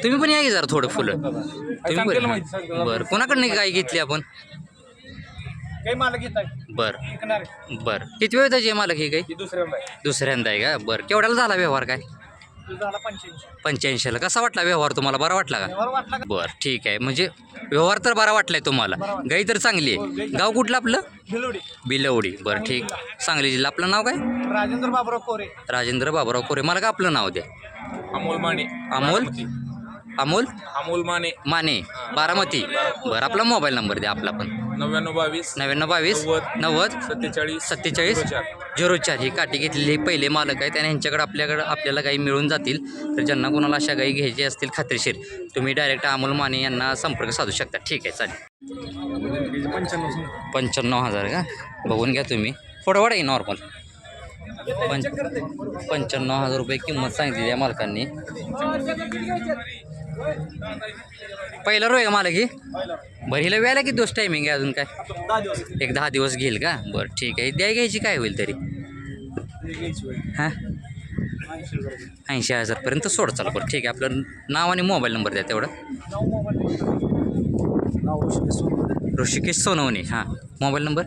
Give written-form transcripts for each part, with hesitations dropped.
तुम्ही पण या की जरा थोडं फुलं तुम्ही पण बरं कोणाकडनं गाय घेतली आपण काही मालक घेत आहे बरं बरं किती वेळ त्याची मालक ही गाय दुसऱ्यांदा आहे का बरं केवढ्याला झाला व्यवहार काय झाला 85 85ला कसा वाटला व्यवहार तुम्हाला बरा वाटला का वाटला बरं ठीक आहे म्हणजे व्यवहार तर बरा वाटलाय तुम्हाला गाई तर चांगली आहे गाव कुठलं आपलं भिलोडी बिलवडी बरं ठीक सांगली जिल्हा आपलं नाव काय राजेंद्र बाबुराव कोरे राजेंद्र बाबूराव कोरे मला का आपलं नाव द्या अमोल माने अमोल अमोल अमोल माने माने बारामती बरं आपला मोबाईल नंबर द्या आपला पण 9922 9922 90 47 47 04 ही काठी घेतलेली पहिले मालक आहेत आणि ह्यांच्याकडे आपल्याला गाई मिळून जातील तर ज्यांना कोणाला अशा गाई घ्यायची असतील खात्रीशीर तुम्ही डायरेक्ट अमोल माने यांना संपर्क साधू शकता ठीक आहे चालेल 95,000 का बघून घ्या तुम्ही फॉरवर्ड आहे नॉर्मल 95,000 रुपये किंमत सांगितली या मालकांनी पहिला रो आहे का मालक ही बरं हिला वेळेला किती दिवस टायमिंग आहे अजून काय एक 10 दिवस घेईल का बरं ठीक आहे द्या घ्यायची काय होईल तरी हां 80,000पर्यंत सोड चाल बरं ठीक आहे आपलं नाव आणि मोबाईल नंबर द्या तेवढं ऋषिकेश सोनवणे हां मोबाईल नंबर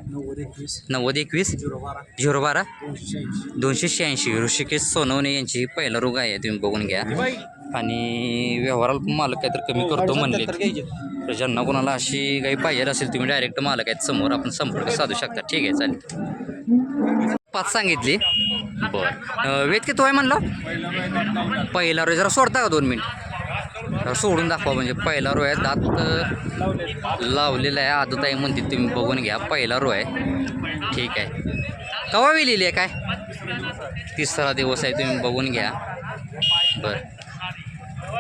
9021 012 286 ऋषिकेश सोनवणे यांची पहिला रोग आहे तुम्ही बघून घ्या आणि व्यवहाराला मालक काय तर कमी करतो म्हणले तर ज्यांना कोणाला अशी काही पाहिजे असेल तुम्ही डायरेक्ट मालक आहेत समोर आपण संपर्क साधू शकता ठीक आहे चालेल 5 सांगितली बरं वेद किती आहे म्हणलं पहिला रोज जरा सोडता का 2 मिनिट सोडून दाखवा म्हणजे पहिला रो आहे दात लावलेला आहे आदत आहे म्हणते तुम्ही बघून घ्या पहिला रो आहे ठीक आहे कवा वेलेली आहे काय 3रा दिवस आहे तुम्ही बघून घ्या बरं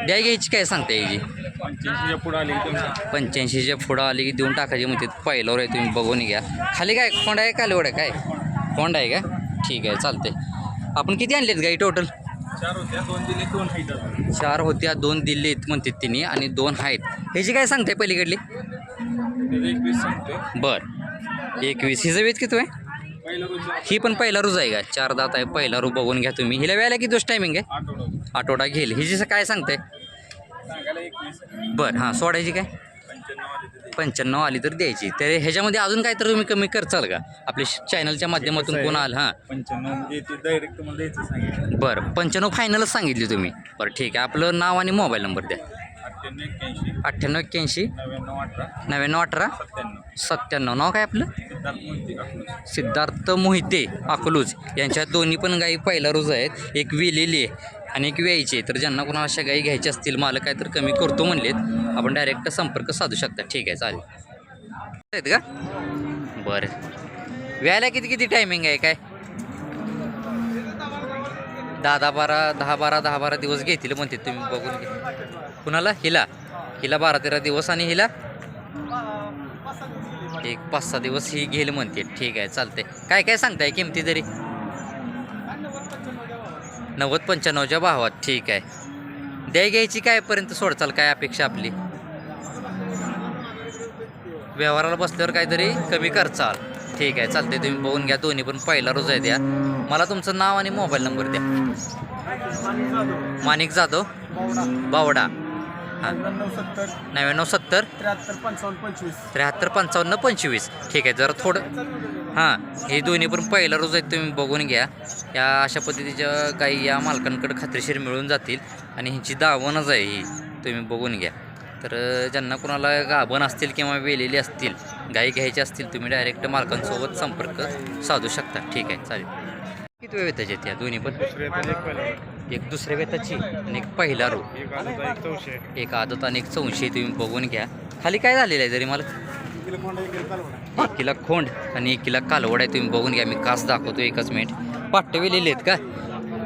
द्या घ्यायची काय सांगता याची 85च्या पुढं आली की देऊन टाकायची म्हणते पहिला रो आहे तुम्ही बघून घ्या खाली काय कोंड आहे कालवड आहे काय कोंड आहे का ठीक आहे चालते आपण किती आणलेत गाई टोटल 4 होत्या 2 दिल्लीत म्हणतात तिने आणि 2 आहेत ह्याची काय सांगताय पलीकडली बरं 21 हिचं वेच किती आहे ही पण पहिला रोज आहे का 4 दात आहे पहिला रो बघून घ्या तुम्ही हिला वेळेला किती दिवस टायमिंग आहे आठवडा घेईल हिची काय सांगताय बरं हां सोडायची काय 95 आली तर द्यायची तर ह्याच्यामध्ये अजून काय तर तुम्ही कमी करचाल का आपल्या चॅनलच्या माध्यमातून कोण आल हां 95 बरं 95 फायनलच सांगितली तुम्ही बरं ठीक आहे आपलं नाव आणि मोबाईल नंबर द्या 9881 9918 97 नाव काय आपलं सिद्धार्थ मोहिते अकलूज यांच्या दोन्ही पण गाई पहिला रोज आहेत एक वेलेली आहे आणि एक व्यायची तर ज्यांना कोणाला अशा गाई घ्यायच्या असतील मालक काय तर कमी करतो म्हणलेत आपण डायरेक्ट संपर्क साधू शकता ठीक आहे चालेल आहेत का बरं व्यायला किती टायमिंग आहे काय 10-12 दिवस घेतील म्हणते तुम्ही बघून घ्या कुणाला हिला 12-13 दिवस आणि हिला एक 5-6 दिवस ही घेईल म्हणते ठीक आहे चालते काय सांगताय किमती तरी 90-95च्या भावात ठीक आहे द्या घ्यायची कायपर्यंत सोडचाल काय अपेक्षा आपली व्यवहाराला बसल्यावर काहीतरी कमी करचाल ठीक आहे चालते तुम्ही बघून घ्या दोन्ही पण पहिला रोज आहे द्या मला तुमचं नाव आणि मोबाईल नंबर द्या माणिक जाधव बावडा हां 9970 73-55-25 ठीक आहे जरा थोडं हां हे दोन्ही पण पहिला रोज आहेत तुम्ही बघून घ्या या अशा पद्धतीच्या गाई या मालकांकडे खात्रीशीर मिळून जातील आणि ह्यांची दावणच आहे ही तुम्ही बघून घ्या तर ज्यांना कोणाला गाभण असतील किंवा वेलेली असतील गाई घ्यायची असतील तुम्ही डायरेक्ट मालकांसोबत संपर्क साधू शकता ठीक आहे चालेल किती वेळ वेताचे त्या दोन्ही पण एक दुसऱ्या वेताची आणि एक पहिला रो एक आदत आणि एक 400 तुम्ही बघून घ्या खाली काय झालेलं आहे जरी मला 1 किला खोंड आणि 1 किला कालवड आहे तुम्ही बघून घ्या मी कास दाखवतो एकच मिनिट पाट्टे वेलेले आहेत का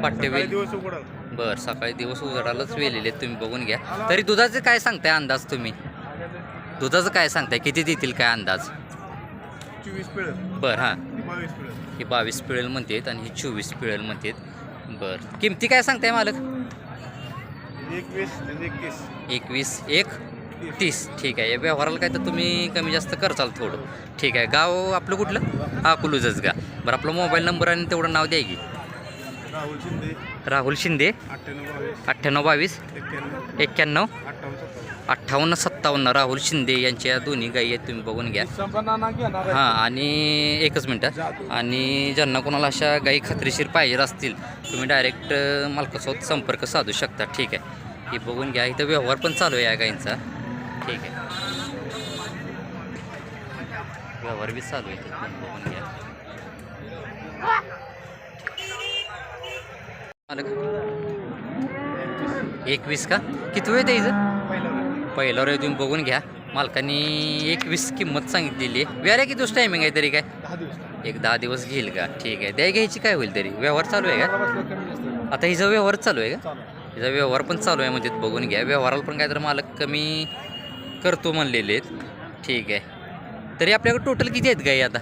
पाट्टे बरं सकाळी दिवस उजाडालाच वेलेले आहेत तुम्ही बघून घ्या तरी दुधाचं काय सांगताय अंदाज तुम्ही दुधाचं काय सांगताय किती देतील काय अंदाज 24 पिळेल बरं हां ही 22 पिळेल म्हणतात आणि ही 24 पिळेल म्हणतात बरं किमती काय सांगताय मालक 21-1-30 ठीक आहे या व्यवहाराला काय तर तुम्ही कमी जास्त करचाल थोडं ठीक आहे गाव आपलं कुठलं अकलूजच का बरं आपला मोबाईल नंबर आणि तेवढं नाव द्या की राहुल शिंदे राहुल शिंदे 98 22 91 58 57 राहुल शिंदे यांच्या दोन्ही गायी आहेत, तुम्ही बघून घ्या. हां, आणि एकच मिनटं. आणि ज्यांना कोणाला अशा गायी खात्रीशीर पाहिजे असतील तुम्ही डायरेक्ट मालकासोबत संपर्क साधू शकता. ठीक आहे, हे बघून घ्या. इथं व्यवहार पण चालू आहे या गायींचा. ठीक आहे, व्यवहार बी चालू आहे, तुम्ही बघून घ्या. मालक 21 का? किती वेळ द्यायचं? पहिला रे तुम्ही बघून घ्या. मालकांनी 21 किंमत सांगितलेली आहे. व्याऱ्या किती दिवस टायमिंग आहे तरी काय? 10 दिवस घेईल का? ठीक आहे. द्या घ्यायची काय होईल तरी? व्यवहार चालू आहे का? आता हिचा व्यवहार चालू आहे का? हिचा व्यवहार पण चालू आहे म्हणजे बघून घ्या. व्यवहाराला पण काय तर मालक कमी करतो म्हणलेले आहेत. ठीक आहे. तरी आपल्याकडे टोटल किती आहेत गाई आता?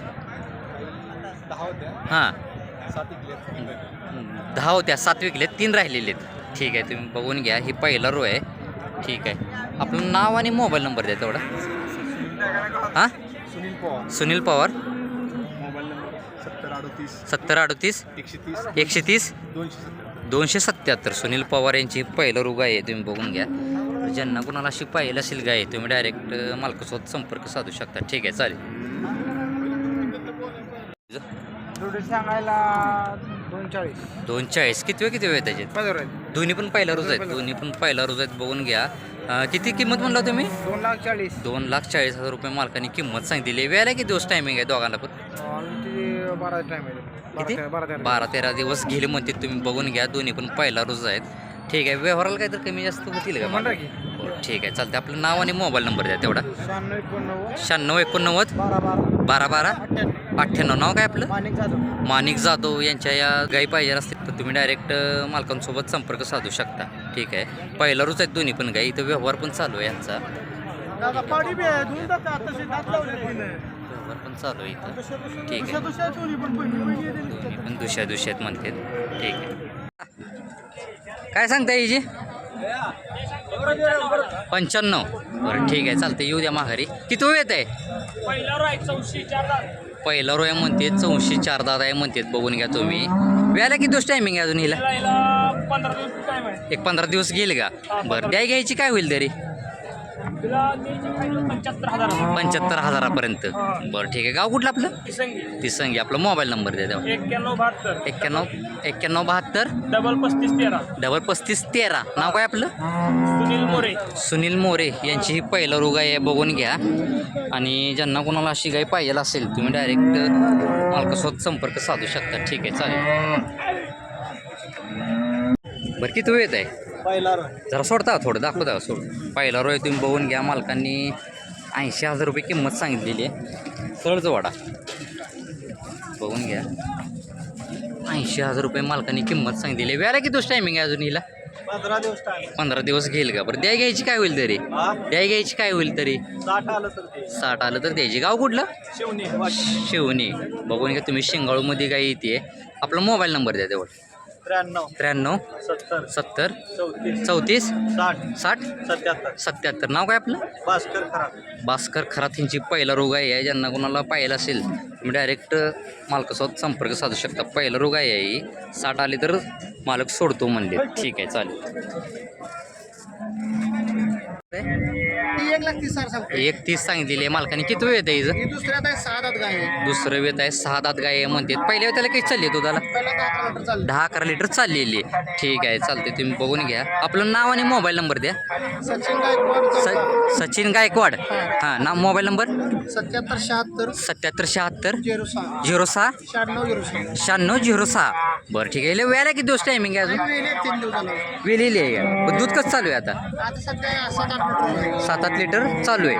हां, 10 होत्या, 7 विकलेत, 3 राहिलेले आहेत. ठीक आहे, तुम्ही बघून घ्या. ही पहिला रो आहे. ठीक आहे, आपलं नाव आणि मोबाईल नंबर द्या तेवढा. हां, सुनील पवार. Mobile number 7038 130 277. सुनील पवार यांची पहिलं रो गाय आहे, तुम्ही बघून घ्या. ज्यांना कोणाला अशी पाहिजे असेल गाय तुम्ही डायरेक्ट मालकासोबत संपर्क साधू शकता. ठीक आहे, चालेल. सांगायला 240. किती वेळ त्याचे? दोन्ही पण पहिला रोज आहेत. दोन्ही पण पहिला रोज आहेत, बघून घ्या. किती किंमत म्हणला तुम्ही? 2,40,000 रुपये मालकाने किंमत सांगितली. वेळेला किती दिवस टायमिंग आहे दोघांना पण? किती? 12-13 दिवस गेले म्हणते, तुम्ही बघून घ्या. दोन्ही पण पहिला रोज आहेत. ठीक आहे, व्यवहाराला काय तर कमी जास्त होतील का? बरं, ठीक आहे, चालते. आपलं नाव आणि मोबाईल नंबर द्या तेवढा. 96 89 12 12 98. नाव काय आपलं? माणिक जाधव यांच्या या गाई पाहिजे असतील तर तुम्ही डायरेक्ट मालकांसोबत संपर्क साधू शकता. ठीक आहे, पहिला रोज आहेत दोन्ही पण गाई. इथं व्यवहार पण चालू आहे यांचा. व्यवहार पण चालू आहे इथं. ठीक आहे, दोन्ही पण दुसऱ्या आहेत म्हणते. ठीक आहे, काय सांगता हिची? 95. बरं, ठीक आहे, चालतं. येऊ द्या माघारी. किती वेळ येत आहे? पहिला रोय म्हणते 84 दादा आहे म्हणतात, बघून घ्या तुम्ही. वेळेला किती दिवस टायमिंग आहे अजून हिला? 15 दिवस गेले का? बरं, द्या घ्यायची काय होईल तरी? 75,000 बरं, ठीक आहे. गाव कुठलं आपलं? तिसंगी. आपला मोबाईल नंबर द्या तेव्हा. 91 72 3513. 13. नाव काय आपलं? सुनील मोरे यांची ही पहिला रोग आहे, बघून घ्या. आणि ज्यांना कोणाला अशी गाय पाहिजे असेल तुम्ही डायरेक्ट मालकासोबत संपर्क साधू शकता. ठीक आहे, चालेल. बरं, किती वेळ येत आहे? जरा सोडता थोडं, दाखवता सोड. पहिला रोय तुम्ही बघून घ्या. मालकांनी 80,000 रुपये किंमत सांगितलेली आहे. सळजवाडा बघून घ्या. 80,000 रुपये मालकांनी किंमत सांगितलेली आहे. वेळा किती दिवस टायमिंग आहे अजून हिला? 15 दिवस घेईल का? बरं, द्या घ्यायची काय होईल तरी? 60 आलं तर द्यायची. गाव कुठलं? शिवणी. बघून घ्या तुम्ही. शिंगाळूमध्ये गाय येते. आपला मोबाईल नंबर द्या तेवढं. 93 70 34 60 77. नाव काय आपलं? भास्कर खरात यांची पहिला रोग आहे. ज्यांना कोणाला पाहिजे असेल तुम्ही डायरेक्ट मालकासोबत संपर्क साधू शकता. पहिला रोग आहे ही. 60 आले तर मालक सोडतो म्हणले. ठीक आहे, चालेल. 1,30 सांगितलेली आहे मालकाने. किती वेळ येत आहे हिचं? दुसरं वेत आहे. 6 दात गाय आहे म्हणतात. पहिल्या वेळेला किती चालली आहे दुधाला? 10-11 लिटर चाललेली आहे. ठीक आहे, चालते. तुम्ही बघून घ्या. आपलं नाव आणि मोबाईल नंबर द्या. सचिन गायकवाड. हां, नाव मोबाईल नंबर? 77 06 9606. बरं, ठीक आहे. वेळेला किती दिवस टायमिंग आहे अजून? वेलेली आहे का? दूध कसं चालू आहे आता? 7-8 लिटर चालू आहे.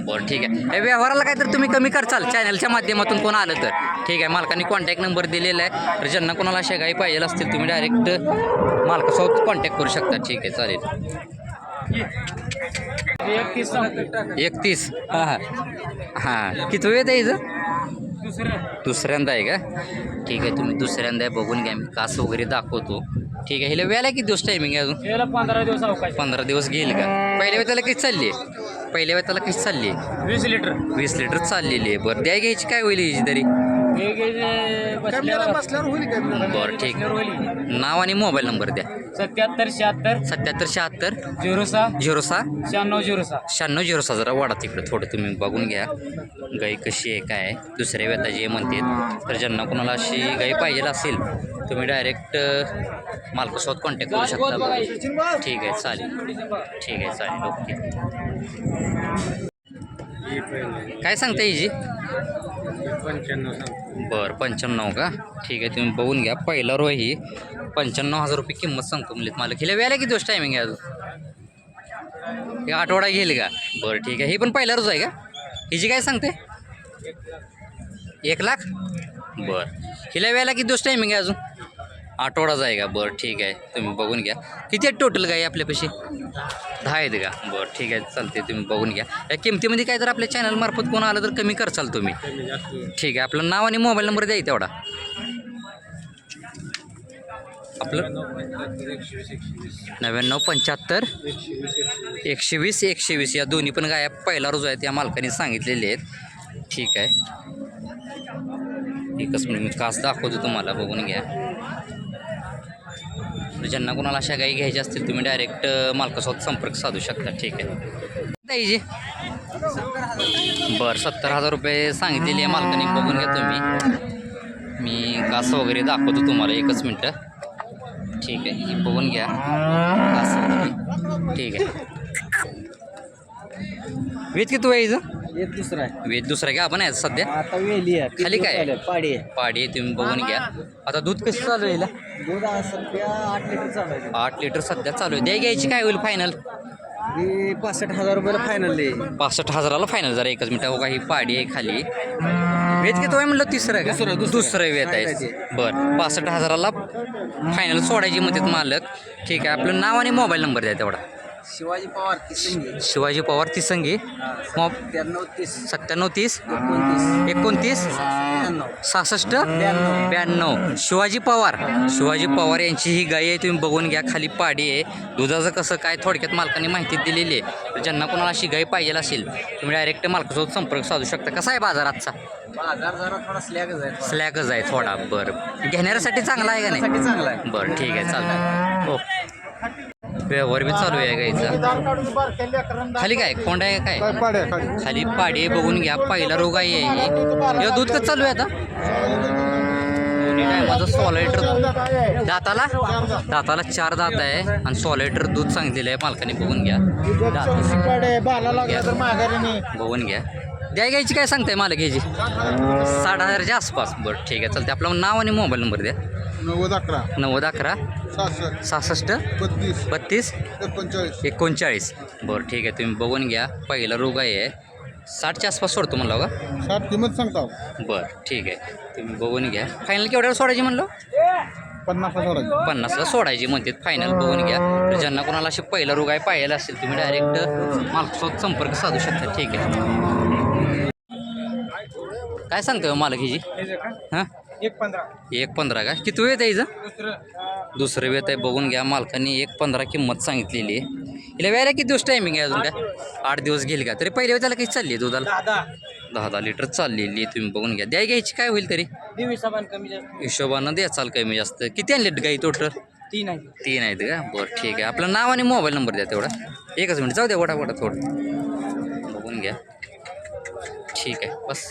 बरं, ठीक आहे. या व्यवहाराला काय तर तुम्ही कमी करचाल चॅनलच्या माध्यमातून कोण आलं तर. ठीक आहे, मालकाने कॉन्टॅक्ट नंबर दिलेला आहे. तर ज्यांना कोणाला अशा गाई पाहिजे असतील तुम्ही डायरेक्ट मालकासोबत कॉन्टॅक्ट करू शकता. ठीक आहे, चालेल. 31. हां, किती वेळ आहे हिचं? दुसऱ्यांदा आहे का? ठीक आहे, तुम्ही दुसऱ्यांदा बघून घ्या. मी कास वगैरे दाखवतो. ठीक आहे, हिला वेळेला किती दिवस टायमिंग आहे अजून? 15 दिवस घेईल का? पहिल्या वेळ त्याला किती चालली आहे? 20 लिटर चाललेली आहे. बरं, द्या घ्यायची काय होईल हिची तरी? कॅमेरा बसल्यावर होईल काय बरं ठीक. नाव आणि मोबाईल नंबर द्या. 77 77 76 06 96 96 जरा वाढा तिकडे थोडं तुम्ही बघून घ्या गाई कशी आहे काय आहे. दुसऱ्या वेताची आहे म्हणतात. तर ज्यांना कोणाला अशी गाई पाहिजे असेल तुम्ही डायरेक्ट मालकासोबत कॉन्टॅक्ट करू शकता. ठीक आहे चालेल. ठीक आहे चालेल ओके. काय सांगता हिची? 95 बरं 95 का. ठीक आहे तुम्ही बघून घ्या. पहिला रो ही 95,000 रुपये किंमत सांगतो म्हणलेत मला. हिला वेळेला किती दिवस टायमिंग आहे अजून? एक आठवडा घेईल का? बरं ठीक आहे. ही पण पहिला रोज आहे का? हिची काय सांगते? 1 लाख. बरं हिला वेळेला किती दिवस टायमिंग आहे अजून? आठवडाच आहे का? बरं ठीक आहे तुम्ही बघून घ्या. किती आहेत टोटल गाई आपल्यापाशी? 10 आहेत का? बरं ठीक आहे चालते तुम्ही बघून घ्या. या किमतीमध्ये काय जर आपल्या चॅनलमार्फत कोण आलं तर कमी करचाल तुम्ही. ठीक आहे आपलं नाव आणि मोबाईल नंबर द्या तेवढा. आपलं 99 75 120 120 या दोन्ही पण गाया पहिला रोज आहेत या मालकाने सांगितलेले आहेत. ठीक आहे एकच मिनिट मी कास दाखवतो तुम्हाला बघून घ्या. ज्यांना कोणाला अशा गाई घ्यायच्या असतील तुम्ही डायरेक्ट मालकासोबत संपर्क साधू शकता. ठीक आहे ताईजी. बरं 70,000 रुपये सांगितलेली आहे मालकाने. बघून घ्या तुम्ही. मी कास वगैरे दाखवतो तुम्हाला एकच मिनटं. ठीक आहे ही बघून घ्या कास वगैरे. ठीक आहे वेद किती व्हायचं? एक दुसरा आहे वेद दुसरा घ्या आपण आहे सध्या आता वेली आहे खाली काय आहे? पाडी आहे. पाडी तुम्ही बघून घ्या. आता दूध कसं चालू आहे हिला? दूध सध्या 8 लिटर चालू आहे. 8 लिटर सध्या चालू आहे. द्या घ्यायची काय होईल फायनल? ही 65,000 रुपयाला फायनल आहे. 65,000ला फायनल. जरा एकच मिनिट बघा ही पाडी आहे खाली. वेद किती आहे म्हणलं? तिसरं आहे का? दुसरं वेत आहे. बरं 65,000ला फायनल सोडायची म्हणतात मालक. ठीक आहे आपलं नाव आणि मोबाईल नंबर द्या तेवढा. शिवाजी पवार तिसंगी शिवाजी पवार तिसंगी. 97 30 29 66 92. शिवाजी पवार यांची ही गाय आहे. तुम्ही बघून घ्या खाली पाडी आहे. दुधाचं कसं काय थोडक्यात मालकाने माहिती दिलेली आहे. तर ज्यांना कोणाला अशी गाय पाहिजे असेल तुम्ही डायरेक्ट मालकासोबत संपर्क साधू शकता. कसा आहे बाजार आजचा? बाजार जरा थोडा स्लॅगच आहे थोडा. बरं घेण्यासाठी चांगला आहे का नाही? चांगला आहे. बरं ठीक आहे चालतं. हो व्यवहार बी चालू आहे गाईचा. खाली काय कोंडा आहे काय? खाली पाडी आहे बघून घ्या. पहिला रोग आहे हे. दूध कसं चालू आहे आता? दोन्ही टायमाचं 16 लिटर. दाताला 4 दात आहे आणि 16 लिटर दूध सांगितलेलं आहे मालकाने. बघून घ्या बघून घ्या. द्या घ्यायची काय सांगताय मालक घ्यायची? 60,000च्या आसपास. बरं ठीक आहे चालते. आपलं नाव आणि मोबाईल नंबर द्या. 90 11 66 32 39. बरं ठीक आहे तुम्ही बघून घ्या. पहिला रोग आहे 60च्या आसपास सोडतो म्हणलं का? 60 किंमत सांगता. बरं ठीक आहे तुम्ही बघून घ्या. फायनल केवढ्याला सोडायची म्हणलं? 50ला सोडायची म्हणतात फायनल. बघून घ्या. तर ज्यांना कोणाला असे पहिला रोग आहे पाहायला असेल तुम्ही डायरेक्ट मालकासोबत संपर्क साधू शकता. ठीक आहे काय सांगतोय मालक हिची? हां 1.15 का? किती वेळ द्यायचं? दुसरं वेत आहे. बघून घ्या मालकाने 1.15 किंमत सांगितलेली आहे. हिला वेळेला किती दिवस टायमिंग आहे अजून? काय 8 दिवस घेईल का? तरी पहिल्या वेळेला काही चालली आहे दुधाला? 10 लिटर चाललेली आहे. तुम्ही बघून घ्या. द्या घ्यायची काय होईल तरी? हिशोबानं द्या चाल कमी जास्त. किती आणलेत गाई टोटल? 3 आहेत का? बरं ठीक आहे. आपलं नाव आणि मोबाईल नंबर द्या तेवढा. एकच मिनिट जाऊ द्या वडा थोडं बघून घ्या. ठीक आहे बस.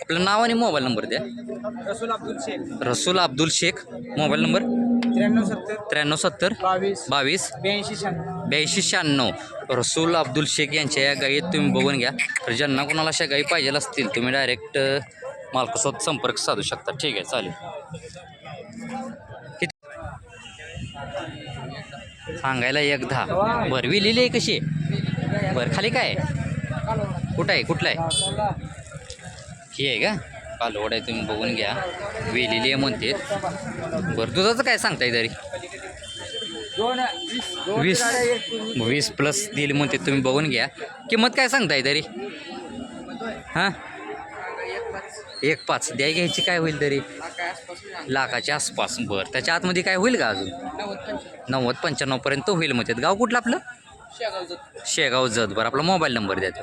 आपलं नाव आणि मोबाईल नंबर द्या. रसूल अब्दुल शेख. Mobile number 93 70 22 82 96. रसूल अब्दुल शेख यांच्या या गायीत तुम्ही बघून घ्या. तर ज्यांना कोणाला अशा गायी पाहिजे असतील तुम्ही डायरेक्ट मालकासोबत संपर्क साधू शकता. ठीक आहे चालेल. सांगायला 1.10. बरं विलेली आहे कशी आहे? बरं खाली काय आहे? कुठं आहे? कुठलं आहे? ही आहे का? कालवड आहे तुम्ही बघून घ्या. वेलेली आहे म्हणते. बरं दुधाचं काय सांगताय तरी? 20 प्लस दिली म्हणते. तुम्ही बघून घ्या. किंमत काय सांगताय तरी? हां 1.5. द्या घ्यायची काय होईल तरी? लाखाच्या आसपास. बरं त्याच्या आतमध्ये काय होईल का अजून? 90-95 पर्यंत होईल म्हणतात. गाव कुठलं आपलं? शेगाव जत. बरं आपला मोबाईल नंबर द्या तो.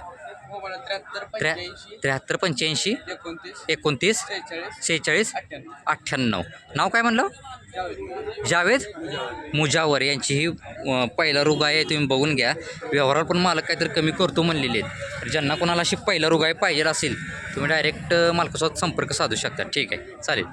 73 85 29 46 98. नाव काय म्हणलं? जावेद मुजावर यांची ही पहिला रुगाई आहे, तुम्ही बघून घ्या. व्यवहाराला पण मालक काहीतरी कमी करतो म्हणलेले आहेत. तर ज्यांना कोणाला अशी पहिला रुगाई पाहिजे असेल तुम्ही डायरेक्ट मालकासोबत संपर्क साधू शकता. ठीक आहे, चालेल.